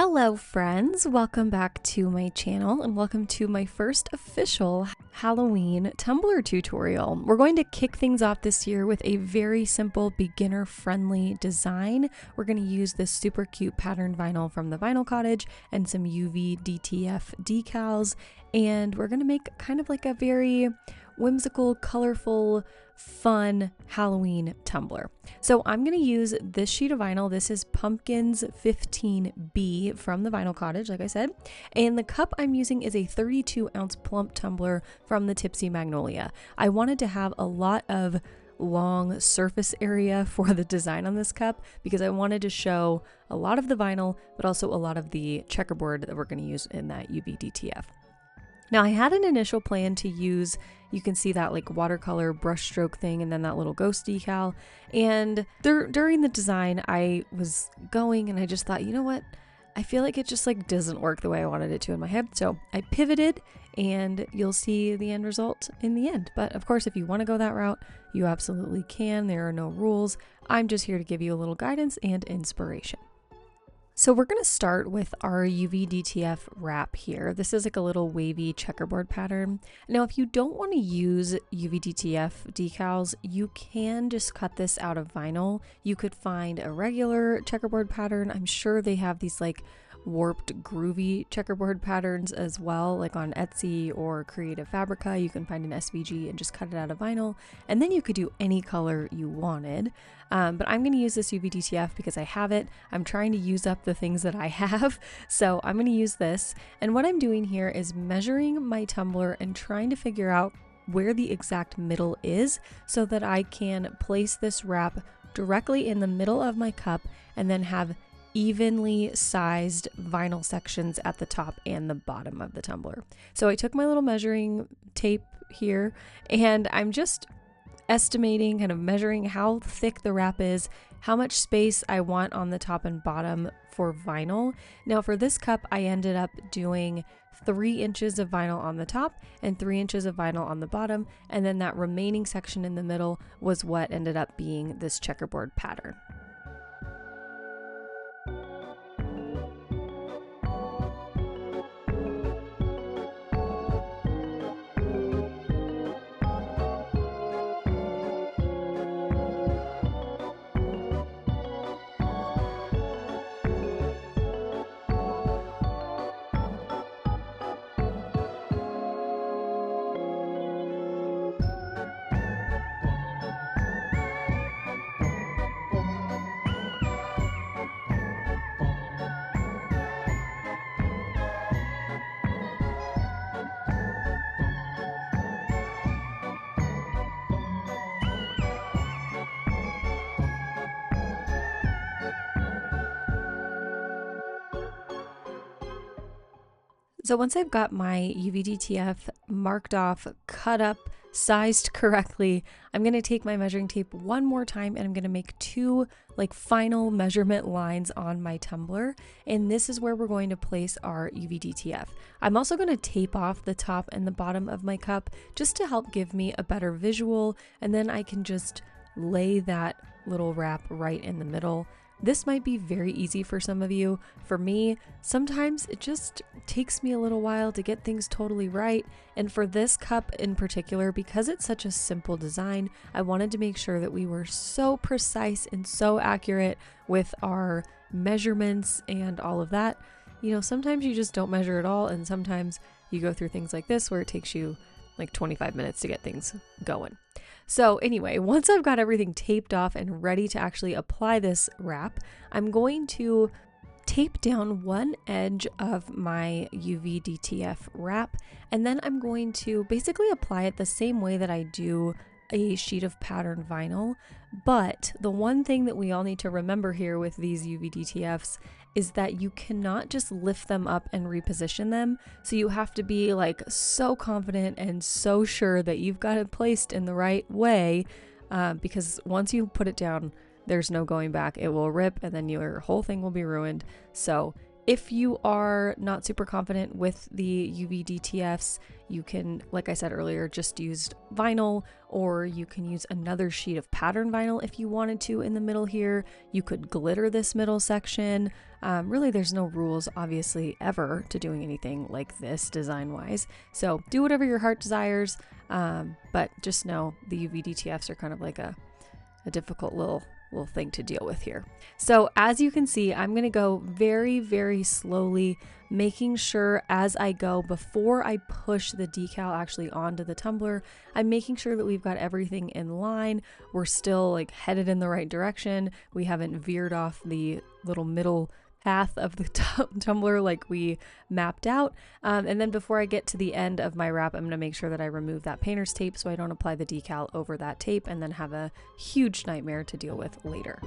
Hello friends, welcome back to my channel and welcome to my first official Halloween Tumbler tutorial. We're going to kick things off this year with a very simple beginner friendly design. We're going to use this super cute pattern vinyl from the Vinyl Cottage and some UV DTF decals, and we're going to make kind of like a very whimsical, colorful, fun Halloween tumbler. So I'm going to use this sheet of vinyl. This is Pumpkins 15B from the Vinyl Cottage, like I said. And the cup I'm using is a 32-ounce plump tumbler from the Tipsy Magnolia. I wanted to have a lot of long surface area for the design on this cup because I wanted to show a lot of the vinyl, but also a lot of the checkerboard that we're going to use in that UV DTF. Now I had an initial plan to use, you can see that like watercolor brushstroke thing and then that little ghost decal. And during the design I was going and I just thought, you know what? I feel like it just like doesn't work the way I wanted it to in my head. So I pivoted and you'll see the end result in the end. But of course, if you want to go that route, you absolutely can. There are no rules. I'm just here to give you a little guidance and inspiration. So we're going to start with our UV DTF wrap here. This is like a little wavy checkerboard pattern. Now, if you don't want to use UV DTF decals, you can just cut this out of vinyl. You could find a regular checkerboard pattern. I'm sure they have these like warped groovy checkerboard patterns as well, like on Etsy or Creative Fabrica. You can find an SVG and just cut it out of vinyl, and then you could do any color you wanted. But I'm going to use this UV DTF because I have it. I'm trying to use up the things that I have, so I'm going to use this. And what I'm doing here is measuring my tumbler and trying to figure out where the exact middle is so that I can place this wrap directly in the middle of my cup and then have evenly sized vinyl sections at the top and the bottom of the tumbler. So I took my little measuring tape here and I'm just estimating, kind of measuring how thick the wrap is, how much space I want on the top and bottom for vinyl. Now for this cup, I ended up doing 3 inches of vinyl on the top and 3 inches of vinyl on the bottom, and then that remaining section in the middle was what ended up being this checkerboard pattern. So once I've got my UV DTF marked off, cut up, sized correctly, I'm going to take my measuring tape one more time and I'm going to make 2 like final measurement lines on my tumbler. And this is where we're going to place our UV DTF. I'm also going to tape off the top and the bottom of my cup just to help give me a better visual. And then I can just lay that little wrap right in the middle. This might be very easy for some of you. For me, sometimes it just takes me a little while to get things totally right. And for this cup in particular, because it's such a simple design, I wanted to make sure that we were so precise and so accurate with our measurements and all of that. You know, sometimes you just don't measure at all, and sometimes you go through things like this where it takes you like 25 minutes to get things going. So anyway, once I've got everything taped off and ready to actually apply this wrap, I'm going to tape down one edge of my UV DTF wrap, and then I'm going to basically apply it the same way that I do a sheet of pattern vinyl. But the one thing that we all need to remember here with these UV DTFs is that you cannot just lift them up and reposition them. So you have to be like so confident and so sure that you've got it placed in the right way, because once you put it down, there's no going back. It will rip and then your whole thing will be ruined. So If you are not super confident with the UV DTFs, you can, like I said earlier, just use vinyl, or you can use another sheet of pattern vinyl if you wanted to in the middle here. You could glitter this middle section. Really, there's no rules, obviously, ever to doing anything like this design-wise. So do whatever your heart desires, but just know the UV DTFs are kind of like a difficult little thing to deal with here. So as you can see, I'm going to go very, very slowly, making sure as I go, before I push the decal actually onto the tumbler, I'm making sure that we've got everything in line. We're still like headed in the right direction. We haven't veered off the little middle path of the tumbler like we mapped out. And then before I get to the end of my wrap, I'm going to make sure that I remove that painter's tape so I don't apply the decal over that tape and then have a huge nightmare to deal with later.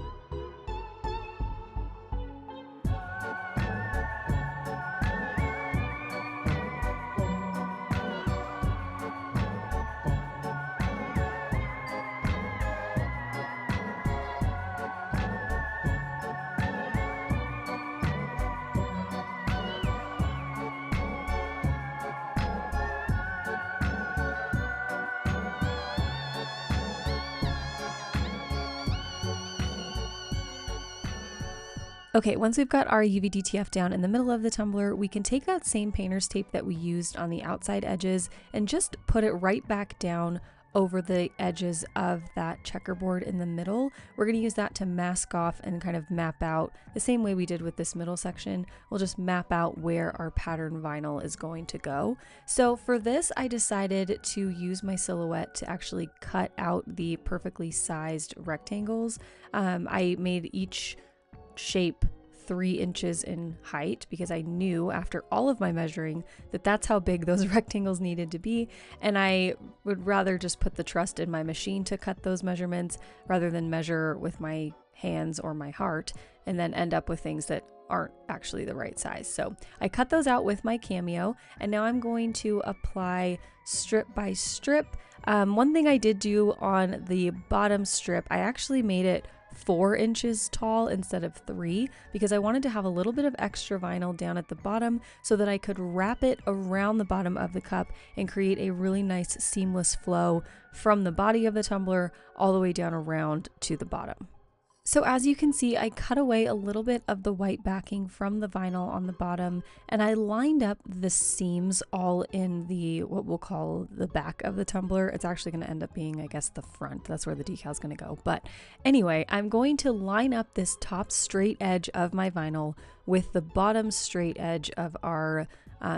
Okay, once we've got our UV DTF down in the middle of the tumbler, we can take that same painter's tape that we used on the outside edges and just put it right back down over the edges of that checkerboard in the middle. We're going to use that to mask off and kind of map out the same way we did with this middle section. We'll just map out where our pattern vinyl is going to go. So for this, I decided to use my silhouette to actually cut out the perfectly sized rectangles. I made each shape 3 inches in height because I knew after all of my measuring that that's how big those rectangles needed to be, and I would rather just put the trust in my machine to cut those measurements rather than measure with my hands or my heart and then end up with things that aren't actually the right size. So I cut those out with my Cameo, and now I'm going to apply strip by strip. One thing I did do on the bottom strip, I actually made it 4 inches tall instead of 3 because I wanted to have a little bit of extra vinyl down at the bottom so that I could wrap it around the bottom of the cup and create a really nice seamless flow from the body of the tumbler all the way down around to the bottom. So as you can see, I cut away a little bit of the white backing from the vinyl on the bottom, and I lined up the seams all in the, what we'll call the back of the tumbler. It's actually going to end up being, I guess, the front. That's where the decal is going to go. But anyway, I'm going to line up this top straight edge of my vinyl with the bottom straight edge of our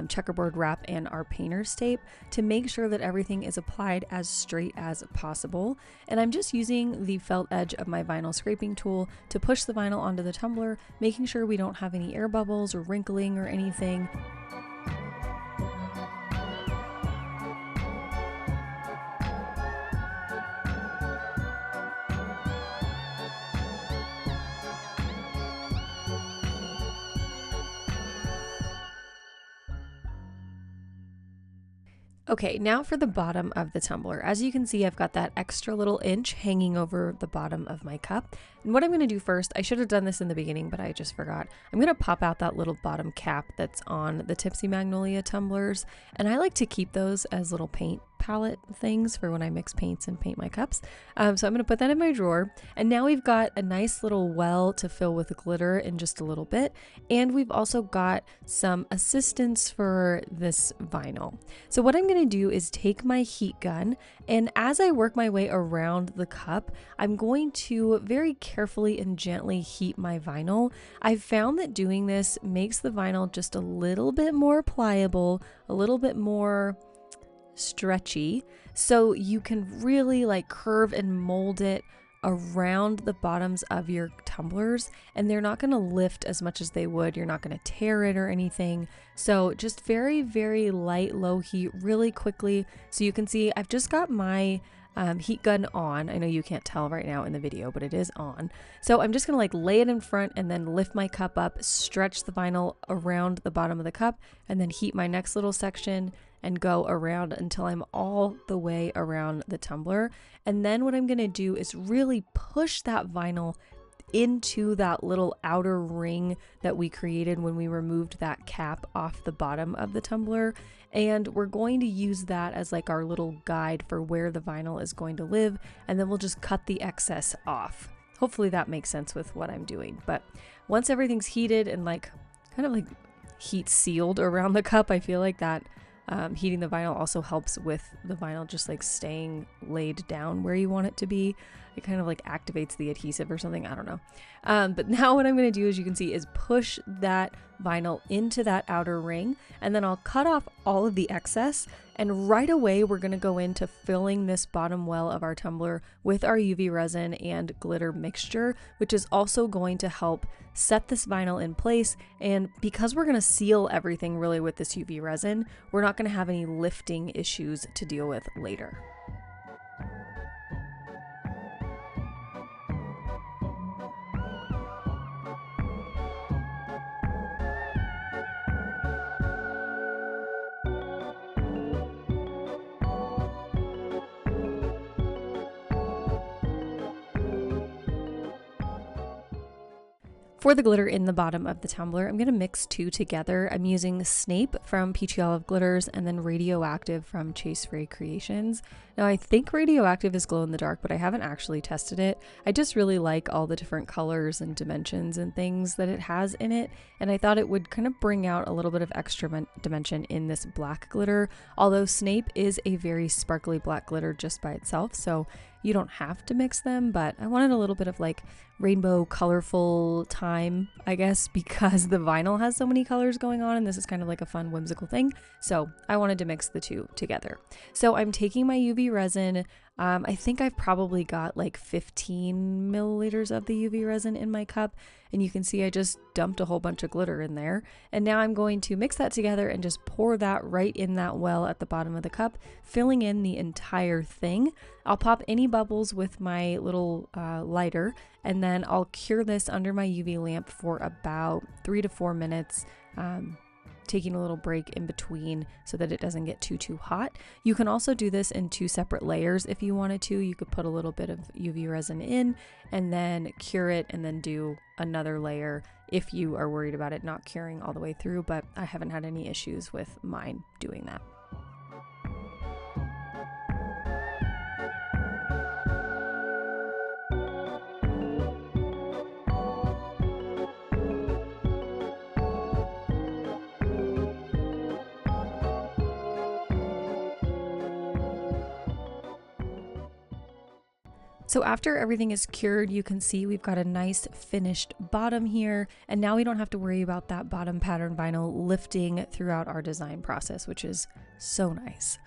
checkerboard wrap and our painter's tape to make sure that everything is applied as straight as possible. And I'm just using the felt edge of my vinyl scraping tool to push the vinyl onto the tumbler, making sure we don't have any air bubbles or wrinkling or anything. Okay, now for the bottom of the tumbler. As you can see, I've got that extra little inch hanging over the bottom of my cup. And what I'm going to do first, I should have done this in the beginning, but I just forgot. I'm going to pop out that little bottom cap that's on the Tipsy Magnolia tumblers. And I like to keep those as little paint palette things for when I mix paints and paint my cups. So I'm going to put that in my drawer. And now we've got a nice little well to fill with glitter in just a little bit. And we've also got some assistance for this vinyl. So what I'm going to do is take my heat gun, and as I work my way around the cup, I'm going to very carefully and gently heat my vinyl. I've found that doing this makes the vinyl just a little bit more pliable, a little bit more stretchy, so you can really like curve and mold it around the bottoms of your tumblers, and they're not going to lift as much as they would. You're not going to tear it or anything. So just very, very light, low heat really quickly. So you can see I've just got my heat gun on. I know you can't tell right now in the video, but it is on. So I'm just gonna like lay it in front and then lift my cup up, stretch the vinyl around the bottom of the cup, and then heat my next little section and go around until I'm all the way around the tumbler. And then what I'm gonna do is really push that vinyl into that little outer ring that we created when we removed that cap off the bottom of the tumbler. And we're going to use that as like our little guide for where the vinyl is going to live, and then we'll just cut the excess off. Hopefully that makes sense with what I'm doing. But once everything's heated and like kind of like heat sealed around the cup, I feel like that heating the vinyl also helps with the vinyl just like staying laid down where you want it to be. It kind of like activates the adhesive or something, I don't know. But now what I'm going to do, as you can see, is push that vinyl into that outer ring, and then I'll cut off all of the excess, and right away we're going to go into filling this bottom well of our tumbler with our UV resin and glitter mixture, which is also going to help set this vinyl in place. And because we're going to seal everything really with this UV resin, we're not going to have any lifting issues to deal with later. For the glitter in the bottom of the tumbler, I'm going to mix two together. I'm using Snape from Peachy Olive Glitters and then Radioactive from Chase Frey Creations. Now I think Radioactive is glow in the dark, but I haven't actually tested it. I just really like all the different colors and dimensions and things that it has in it, and I thought it would kind of bring out a little bit of extra dimension in this black glitter, although Snape is a very sparkly black glitter just by itself, so you don't have to mix them, but I wanted a little bit of like rainbow colorful time, I guess, because the vinyl has so many colors going on and this is kind of like a fun whimsical thing. So I wanted to mix the two together. So I'm taking my UV resin. I think I've probably got like 15 milliliters of the UV resin in my cup, and you can see I just dumped a whole bunch of glitter in there. And now I'm going to mix that together and just pour that right in that well at the bottom of the cup, filling in the entire thing. I'll pop any bubbles with my little lighter, and then I'll cure this under my UV lamp for about 3 to 4 minutes. Taking a little break in between so that it doesn't get too hot. You can also do this in 2 separate layers if you wanted to. You could put a little bit of UV resin in and then cure it and then do another layer if you are worried about it not curing all the way through, but I haven't had any issues with mine doing that. So after everything is cured, you can see we've got a nice finished bottom here, and now we don't have to worry about that bottom pattern vinyl lifting throughout our design process, which is so nice.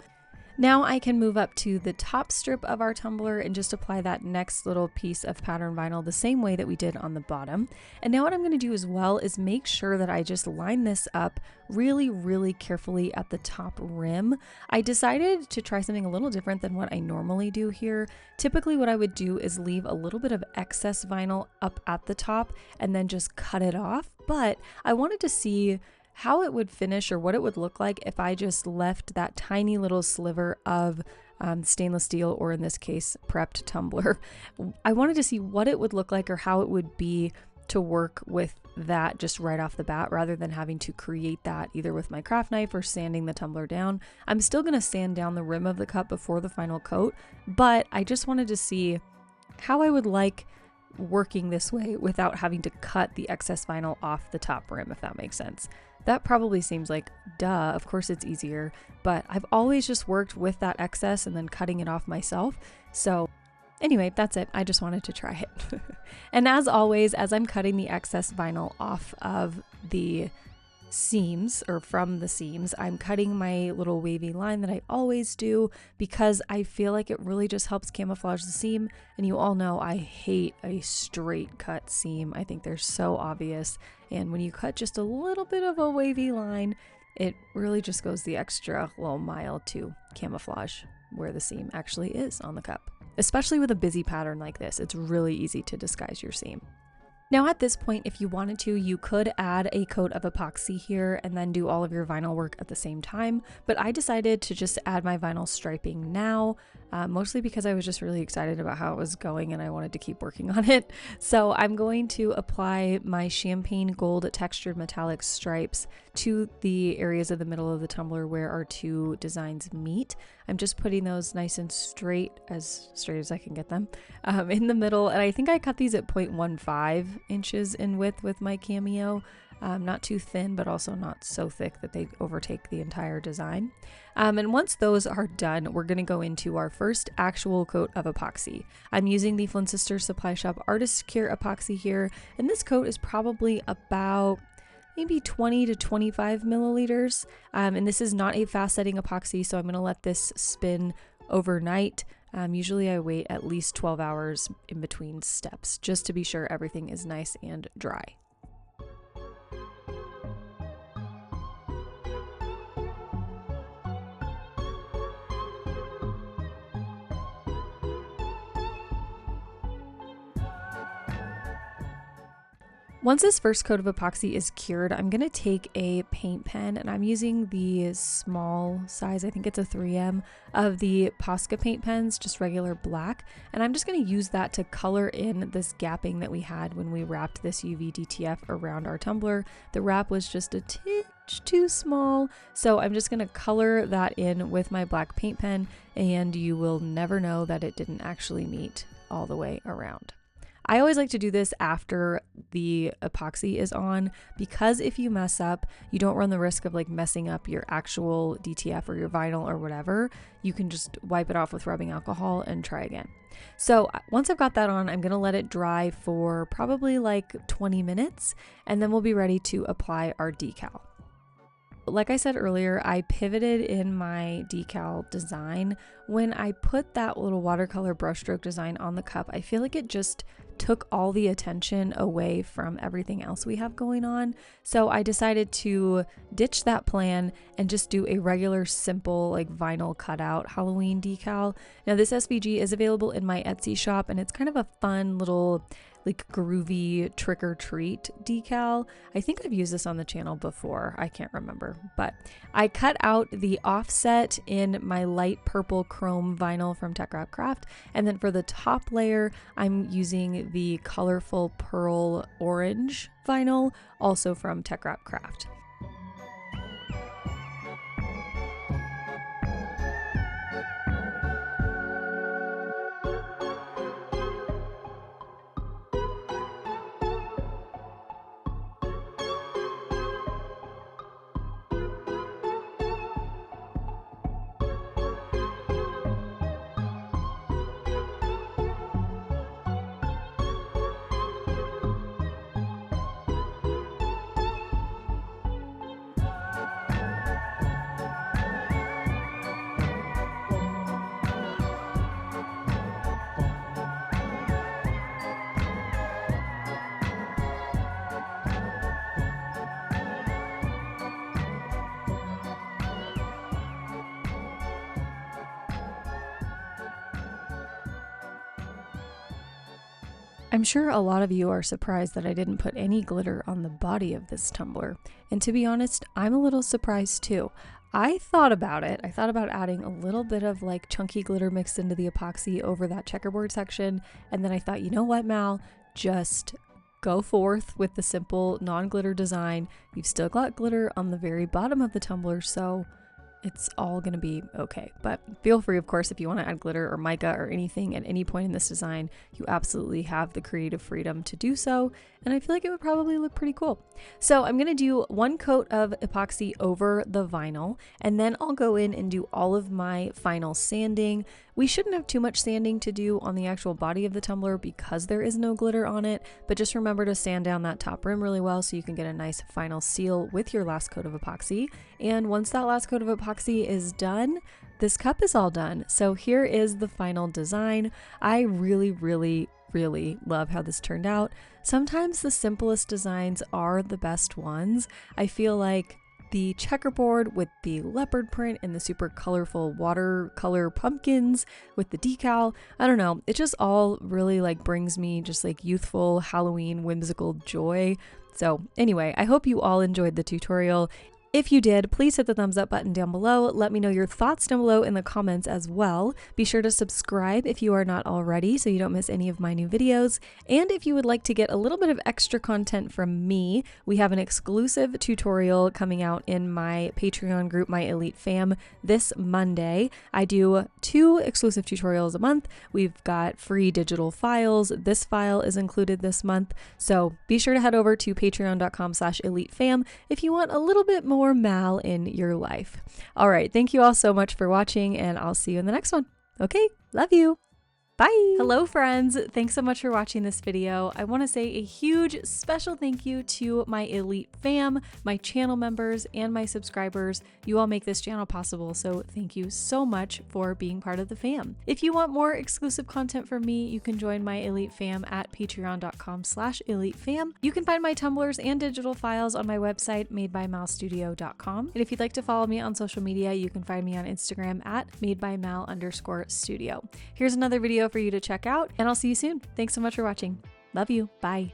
Now I can move up to the top strip of our tumbler and just apply that next little piece of pattern vinyl the same way that we did on the bottom. And now what I'm going to do as well is make sure that I just line this up really carefully at the top rim. I decided to try something a little different than what I normally do here. Typically what I would do is leave a little bit of excess vinyl up at the top and then just cut it off, but I wanted to see how it would finish or what it would look like if I just left that tiny little sliver of stainless steel, or in this case prepped tumbler. I wanted to see what it would look like or how it would be to work with that just right off the bat, rather than having to create that either with my craft knife or sanding the tumbler down. I'm still going to sand down the rim of the cup before the final coat, but I just wanted to see how I would like working this way without having to cut the excess vinyl off the top rim, if that makes sense. That probably seems like duh, of course it's easier, but I've always just worked with that excess and then cutting it off myself. So anyway, that's it. I just wanted to try it. And as always, as I'm cutting the excess vinyl off of the seams, or from the seams, I'm cutting my little wavy line that I always do because I feel like it really just helps camouflage the seam. And you all know I hate a straight cut seam. I think they're so obvious, and when you cut just a little bit of a wavy line, it really just goes the extra little mile to camouflage where the seam actually is on the cup. Especially with a busy pattern like this, it's really easy to disguise your seam. Now at this point, if you wanted to, you could add a coat of epoxy here and then do all of your vinyl work at the same time, but I decided to just add my vinyl striping now. mostly because I was just really excited about how it was going and I wanted to keep working on it. So I'm going to apply my champagne gold textured metallic stripes to the areas of the middle of the tumbler where our two designs meet. I'm just putting those nice and straight as I can get them, in the middle. And I think I cut these at 0.15 inches in width with my Cameo. Not too thin, but also not so thick that they overtake the entire design. And once those are done, we're going to go into our first actual coat of epoxy. I'm using the Flynn Sisters Supply Shop Artist Cure epoxy here, and this coat is probably about maybe 20 to 25 milliliters. And this is not a fast setting epoxy, so I'm going to let this spin overnight. Usually I wait at least 12 hours in between steps just to be sure everything is nice and dry. Once this first coat of epoxy is cured, I'm going to take a paint pen, and I'm using the small size, I think it's a 3M, of the Posca paint pens, just regular black, and I'm just going to use that to color in this gapping that we had when we wrapped this UV DTF around our tumbler. The wrap was just a tinge too small, so I'm just going to color that in with my black paint pen, and you will never know that it didn't actually meet all the way around. I always like to do this after the epoxy is on, because if you mess up, you don't run the risk of like messing up your actual DTF or your vinyl or whatever. You can just wipe it off with rubbing alcohol and try again. So once I've got that on, I'm gonna let it dry for probably like 20 minutes, and then we'll be ready to apply our decal. Like I said earlier, I pivoted in my decal design. When I put that little watercolor brushstroke design on the cup, I feel like it just took all the attention away from everything else we have going on. So I decided to ditch that plan and just do a regular simple like vinyl cutout Halloween decal. Now this SVG is available in my Etsy shop, and it's kind of a fun little like groovy trick or treat decal. I think I've used this on the channel before, I can't remember, but I cut out the offset in my light purple chrome vinyl from TECKWRAP, and then for the top layer I'm using the colorful pearl orange vinyl, also from TECKWRAP. I'm sure a lot of you are surprised that I didn't put any glitter on the body of this tumbler, and to be honest, I'm a little surprised too. I thought about it. I thought about adding a little bit of like chunky glitter mixed into the epoxy over that checkerboard section, and then I thought, you know what, Mal, just go forth with the simple non-glitter design. You've still got glitter on the very bottom of the tumbler, so it's all gonna be okay. But feel free, of course, if you want to add glitter or mica or anything at any point in this design, you absolutely have the creative freedom to do so, and I feel like it would probably look pretty cool. So I'm gonna do one coat of epoxy over the vinyl, and then I'll go in and do all of my final sanding. We shouldn't have too much sanding to do on the actual body of the tumbler because there is no glitter on it, but just remember to sand down that top rim really well so you can get a nice final seal with your last coat of epoxy. And once that last coat of epoxy is done, this cup is all done. So here is the final design. I really love how this turned out. Sometimes the simplest designs are the best ones. I feel like the checkerboard with the leopard print and the super colorful watercolor pumpkins with the decal, I don't know, it just all really like brings me just like youthful Halloween whimsical joy. So anyway, I hope you all enjoyed the tutorial. If you did, please hit the thumbs up button down below. Let me know your thoughts down below in the comments as well. Be sure to subscribe if you are not already so you don't miss any of my new videos. And if you would like to get a little bit of extra content from me, we have an exclusive tutorial coming out in my Patreon group, my Elite Fam, this Monday. I do 2 exclusive tutorials a month. We've got free digital files. This file is included this month. So be sure to head over to patreon.com/elitefam if you want a little bit more Mal in your life. All right, thank you all so much for watching, and I'll see you in the next one. Okay, love you. Bye. Hello friends, thanks so much for watching this video. I want to say a huge special thank you to my Elite Fam, my channel members, and my subscribers. You all make this channel possible, so thank you so much for being part of the fam. If you want more exclusive content from me, you can join my Elite Fam at patreon.com/elitefam. You can find my tumblers and digital files on my website, madebymalstudio.com. And if you'd like to follow me on social media, you can find me on Instagram at madebymal_studio. Here's another video for you to check out, and I'll see you soon. Thanks so much for watching. Love you. Bye.